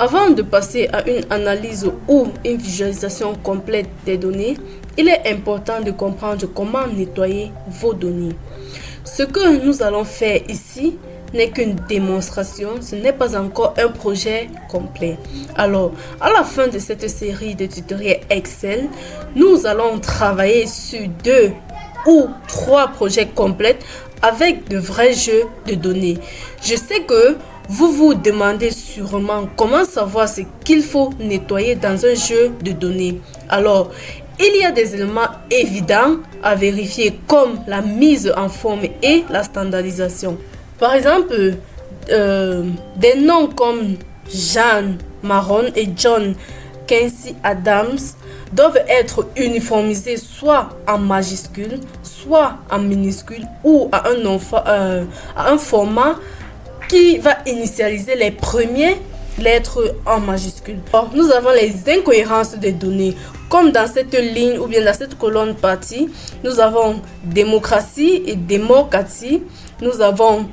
Avant de passer à une analyse ou une visualisation complète des données, il est important de comprendre comment nettoyer vos données. Ce que nous allons faire ici n'est qu'une démonstration, ce n'est pas encore un projet complet. Alors, à la fin de cette série de tutoriels Excel, nous allons travailler sur 2 ou 3 projets complets avec de vrais jeux de données. Je sais que vous vous demandez sûrement comment savoir ce qu'il faut nettoyer dans un jeu de données. Alors, il y a des éléments évidents à vérifier comme la mise en forme et la standardisation. Par exemple, des noms comme Jeanne Maron et John Quincy Adams doivent être uniformisés soit en majuscule, soit en minuscule ou à un format qui va initialiser les premières lettres en majuscule. Or, nous avons les incohérences des données. Comme dans cette ligne ou bien dans cette colonne partie, nous avons démocratie et démocratie. Nous avons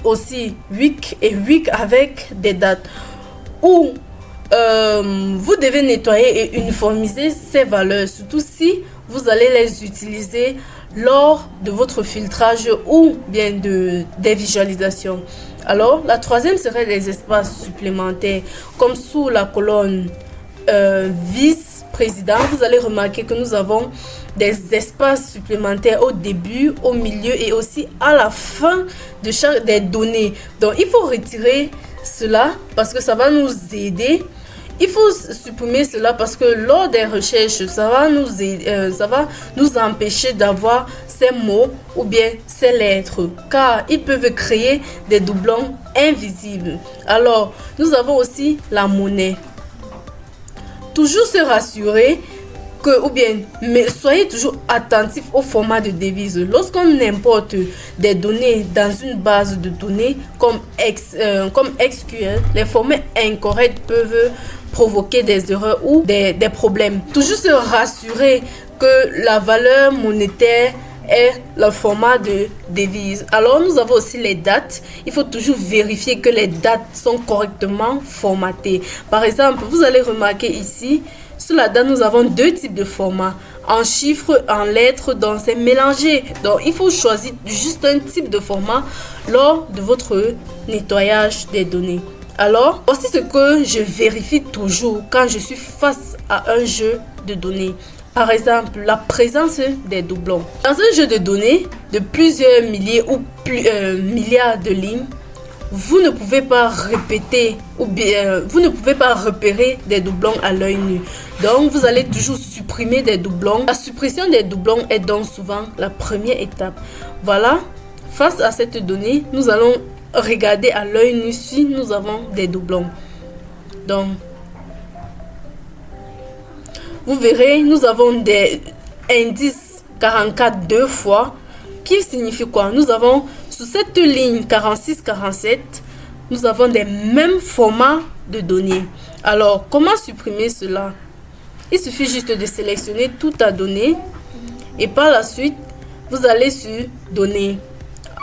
aussi week et week avec des dates. Où vous devez nettoyer et uniformiser ces valeurs, surtout si vous allez les utiliser lors de votre filtrage ou bien des visualisations. Alors, la troisième serait les espaces supplémentaires, comme sous la colonne vice-président. Vous allez remarquer que nous avons des espaces supplémentaires au début, au milieu et aussi à la fin de chaque des données. Donc, il faut retirer cela parce que ça va nous aider. Il faut supprimer cela parce que lors des recherches, ça va nous empêcher d'avoir ces mots ou bien ces lettres, car ils peuvent créer des doublons invisibles. Alors, nous avons aussi la monnaie. Toujours se rassurer mais soyez toujours attentif au format de devise. Lorsqu'on importe des données dans une base de données comme SQL, les formats incorrects peuvent provoquer des erreurs ou des problèmes. Toujours se rassurer que la valeur monétaire est le format de devise. Alors, nous avons aussi les dates. Il faut toujours vérifier que les dates sont correctement formatées. Par exemple, vous allez remarquer ici, sur la date, nous avons 2 types de formats, en chiffres, en lettres, donc c'est mélangé. Donc, il faut choisir juste un type de format lors de votre nettoyage des données. Alors, voici ce que je vérifie toujours quand je suis face à un jeu de données. Par exemple, la présence des doublons. Dans un jeu de données de plusieurs milliers ou milliards de lignes, vous ne pouvez pas répéter ou bien vous ne pouvez pas repérer des doublons à l'œil nu. Donc, vous allez toujours supprimer des doublons. La suppression des doublons est donc souvent la première étape. Voilà, face à cette donnée, nous allons regarder à l'œil nu si nous avons des doublons. Donc, vous verrez, nous avons des indices 44 2 fois. Qui signifie quoi? Nous avons sur cette ligne 46-47, nous avons des mêmes formats de données. Alors, comment supprimer cela? Il suffit juste de sélectionner tout à données et par la suite, vous allez sur données.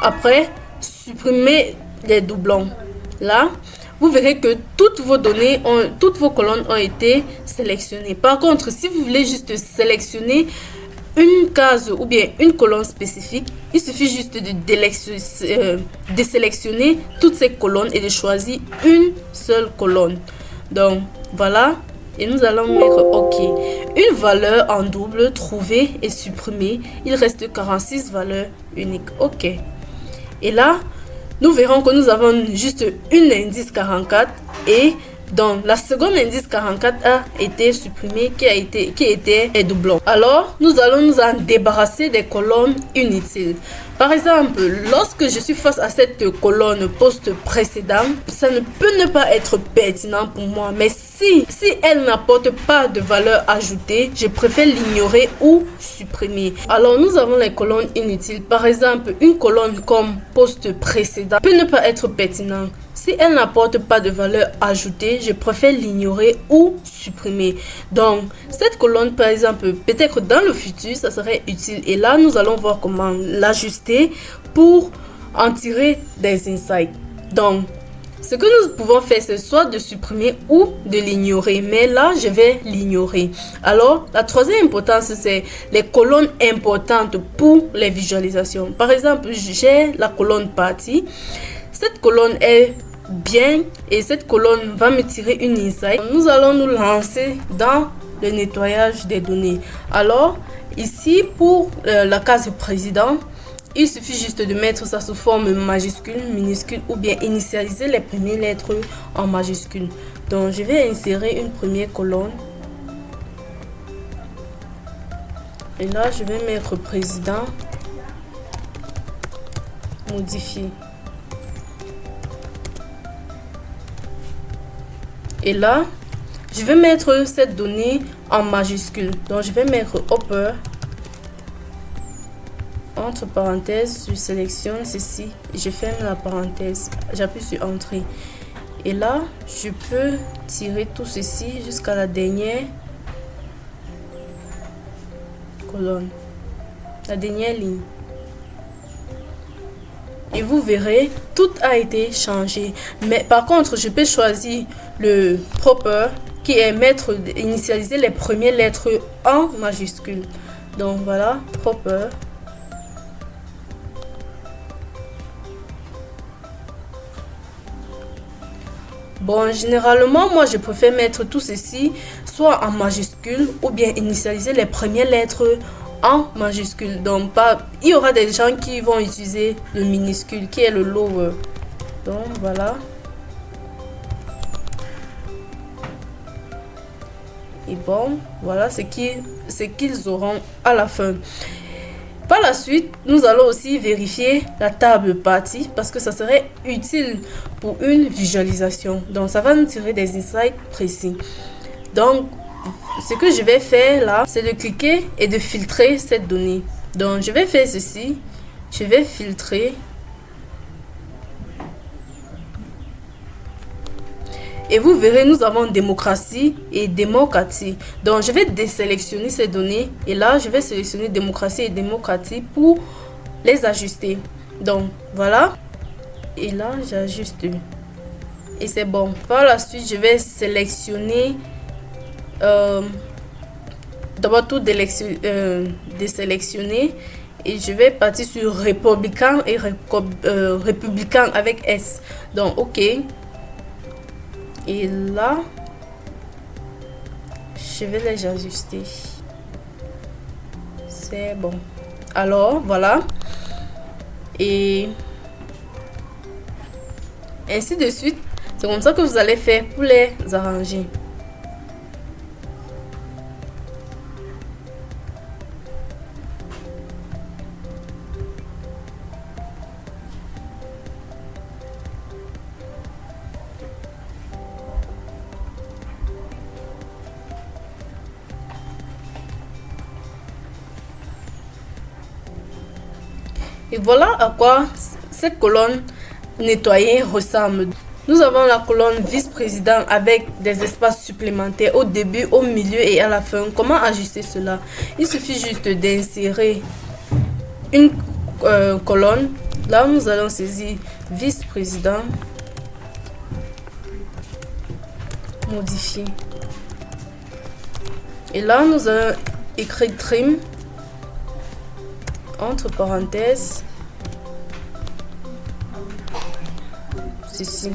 Après, supprimer les doublons. Là, vous verrez que toutes vos données, toutes vos colonnes ont été sélectionnées. Par contre, si vous voulez juste sélectionner une case ou bien une colonne spécifique, il suffit juste de sélectionner toutes ces colonnes et de choisir une seule colonne. Donc, voilà. Et nous allons mettre OK. Une valeur en double trouvée et supprimée. Il reste 46 valeurs uniques. OK. Et là, nous verrons que nous avons juste une indice 44 et donc la seconde indice 44 a été supprimée qui était un doublon. Alors, nous allons nous en débarrasser des colonnes inutiles. Par exemple, lorsque je suis face à cette colonne poste précédente, ça ne peut ne pas être pertinent pour moi. Mais si elle n'apporte pas de valeur ajoutée, je préfère l'ignorer ou supprimer. Alors, nous avons les colonnes inutiles. Par exemple, une colonne comme poste précédent peut ne pas être pertinente. Si elle n'apporte pas de valeur ajoutée, je préfère l'ignorer ou supprimer. Donc, cette colonne, par exemple, peut-être dans le futur, ça serait utile. Et là, nous allons voir comment l'ajuster pour en tirer des insights. Donc, Ce que nous pouvons faire, c'est soit de supprimer ou de l'ignorer. Mais là, je vais l'ignorer. Alors, la troisième importance, c'est les colonnes importantes pour les visualisations. Par exemple, j'ai la colonne partie. Cette colonne est bien et cette colonne va me tirer une insight. Nous allons nous lancer dans le nettoyage des données. Alors, ici, pour la case président, il suffit juste de mettre ça sous forme majuscule, minuscule ou bien initialiser les premières lettres en majuscule. Donc, je vais insérer une première colonne. Et là, je vais mettre président, modifier. Et là, je vais mettre cette donnée en majuscule. Donc, je vais mettre upper. Entre parenthèses, je sélectionne ceci, je ferme la parenthèse, j'appuie sur entrée. Et là, je peux tirer tout ceci jusqu'à la dernière colonne, la dernière ligne. Et vous verrez, tout a été changé. Mais par contre, je peux choisir le proper qui est initialiser les premières lettres en majuscule. Donc voilà, proper. Bon, généralement, moi, je préfère mettre tout ceci soit en majuscule ou bien initialiser les premières lettres en majuscule. Donc, il y aura des gens qui vont utiliser le minuscule qui est le lower. Donc, voilà. Et bon, voilà ce qu'ils auront à la fin. Par la suite, nous allons aussi vérifier la table partie parce que ça serait utile pour une visualisation. Donc, ça va nous tirer des insights précis. Donc, ce que je vais faire là, c'est de cliquer et de filtrer cette donnée. Donc, je vais faire ceci. Je vais filtrer. Et vous verrez, nous avons démocratie et démocratie. Donc, je vais désélectionner ces données. Et là, je vais sélectionner démocratie et démocratie pour les ajuster. Donc, voilà. Et là, j'ajuste. Et c'est bon. Par la suite, je vais sélectionner... D'abord, tout désélectionner. Et je vais partir sur républicain et républicain avec S. Donc, OK. Et là, je vais les ajuster. C'est bon. Alors, voilà. Et ainsi de suite. C'est comme ça que vous allez faire pour les arranger. Et voilà à quoi cette colonne nettoyée ressemble. Nous avons la colonne vice-président avec des espaces supplémentaires au début, au milieu et à la fin. Comment ajuster cela? Il suffit juste d'insérer une colonne. Là, nous allons saisir vice-président. Modifier. Et là, nous allons écrire trim. Entre parenthèses, ceci,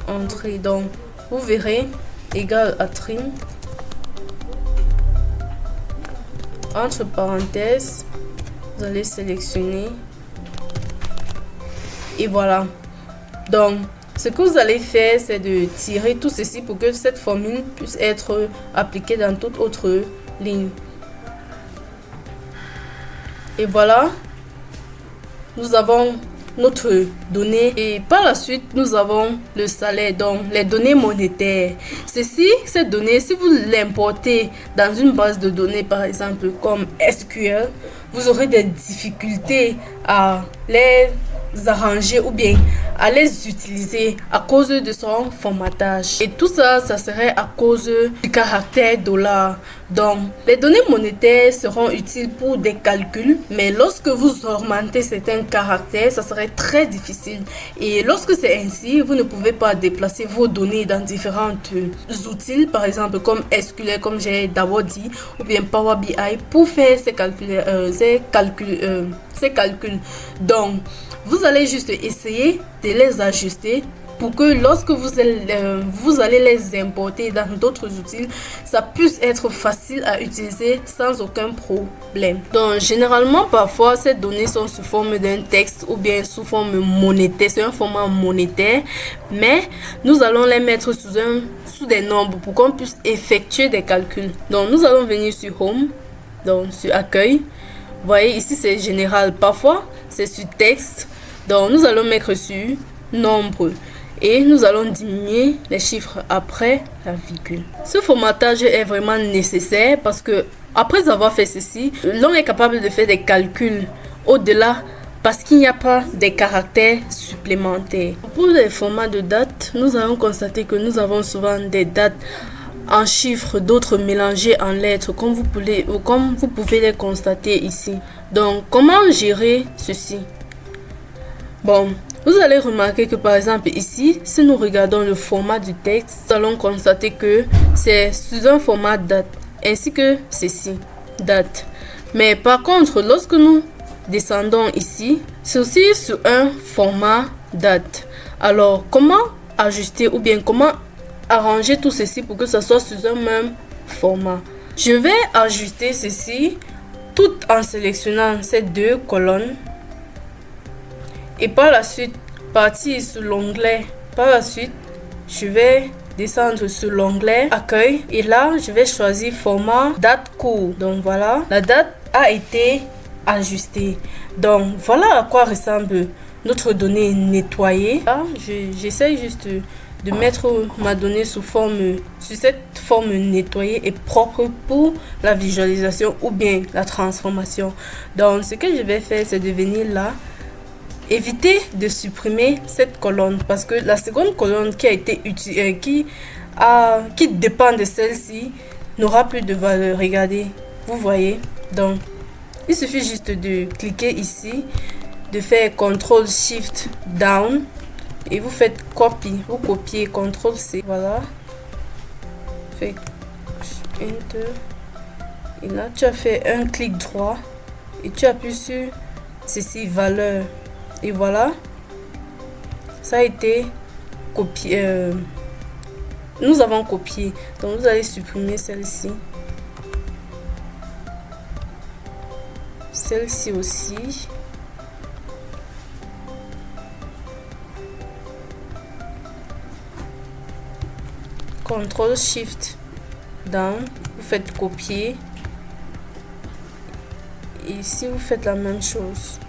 entrée. Donc, vous verrez, égal à trim, entre parenthèses, vous allez sélectionner, et voilà. Donc, ce que vous allez faire, c'est de tirer tout ceci pour que cette formule puisse être appliquée dans toute autre ligne. Et voilà, nous avons notre donnée et par la suite, nous avons le salaire, donc les données monétaires. Cette donnée, si vous l'importez dans une base de données, par exemple, comme SQL, vous aurez des difficultés à les arranger ou bien à les utiliser à cause de son formatage. Et tout ça, ça serait à cause du caractère $. Donc, les données monétaires seront utiles pour des calculs, mais lorsque vous augmentez certains caractères, ça serait très difficile. Et lorsque c'est ainsi, vous ne pouvez pas déplacer vos données dans différents outils, par exemple comme SQL, comme j'ai d'abord dit, ou bien Power BI pour faire ces calculs. Donc, vous allez juste essayer de les ajuster pour que lorsque vous allez les importer dans d'autres outils, ça puisse être facile à utiliser sans aucun problème. Donc, généralement, parfois, ces données sont sous forme d'un texte ou bien sous forme monétaire. C'est un format monétaire, mais nous allons les mettre sous des nombres pour qu'on puisse effectuer des calculs. Donc, nous allons venir sur Home, donc sur Accueil. Vous voyez, ici, c'est général. Parfois, c'est sur texte. Donc, nous allons mettre sur Nombre. Et nous allons diminuer les chiffres après la virgule. Ce formatage est vraiment nécessaire parce que après avoir fait ceci, l'on est capable de faire des calculs au-delà parce qu'il n'y a pas de caractères supplémentaires. Pour les formats de dates, nous allons constater que nous avons souvent des dates en chiffres, d'autres mélangées en lettres, comme vous pouvez les constater ici. Donc, comment gérer ceci? Bon, vous allez remarquer que par exemple ici, si nous regardons le format du texte, nous allons constater que c'est sous un format date, ainsi que ceci, date. Mais par contre, lorsque nous descendons ici, c'est aussi sur un format date. Alors, comment ajuster ou bien comment arranger tout ceci pour que ça soit sous un même format? Je vais ajuster ceci tout en sélectionnant ces deux colonnes. Et par la suite, partir sur l'onglet. Par la suite, je vais descendre sur l'onglet Accueil. Et là, je vais choisir format date court. Donc voilà, la date a été ajustée. Donc voilà à quoi ressemble notre donnée nettoyée. Là, j'essaie juste de mettre ma donnée sur cette forme nettoyée et propre pour la visualisation ou bien la transformation. Donc ce que je vais faire, c'est de venir là. Évitez de supprimer cette colonne parce que la seconde colonne qui a été utilisée, qui dépend de celle-ci, n'aura plus de valeur. Regardez, vous voyez. Donc, il suffit juste de cliquer ici, de faire CTRL SHIFT down et vous faites copie. Vous copiez CTRL C. Voilà. Faites Enter. Et là, tu as fait un clic droit et tu appuies sur ceci, valeur. Et voilà, ça a été copié. Nous avons copié. Donc, vous allez supprimer celle-ci. Celle-ci aussi. CTRL SHIFT down. Vous faites copier. Et ici, vous faites la même chose.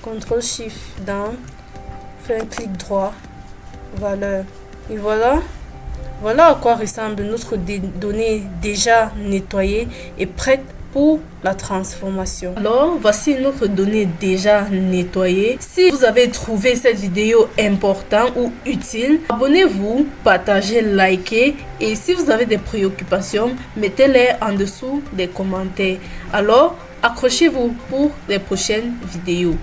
CTRL SHIFT down, faites un clic droit, valeur. Et voilà, voilà à quoi ressemble notre donnée déjà nettoyée et prête pour la transformation. Alors, voici notre donnée déjà nettoyée. Si vous avez trouvé cette vidéo importante ou utile, abonnez-vous, partagez, likez. Et si vous avez des préoccupations, mettez-les en dessous des commentaires. Alors, accrochez-vous pour les prochaines vidéos.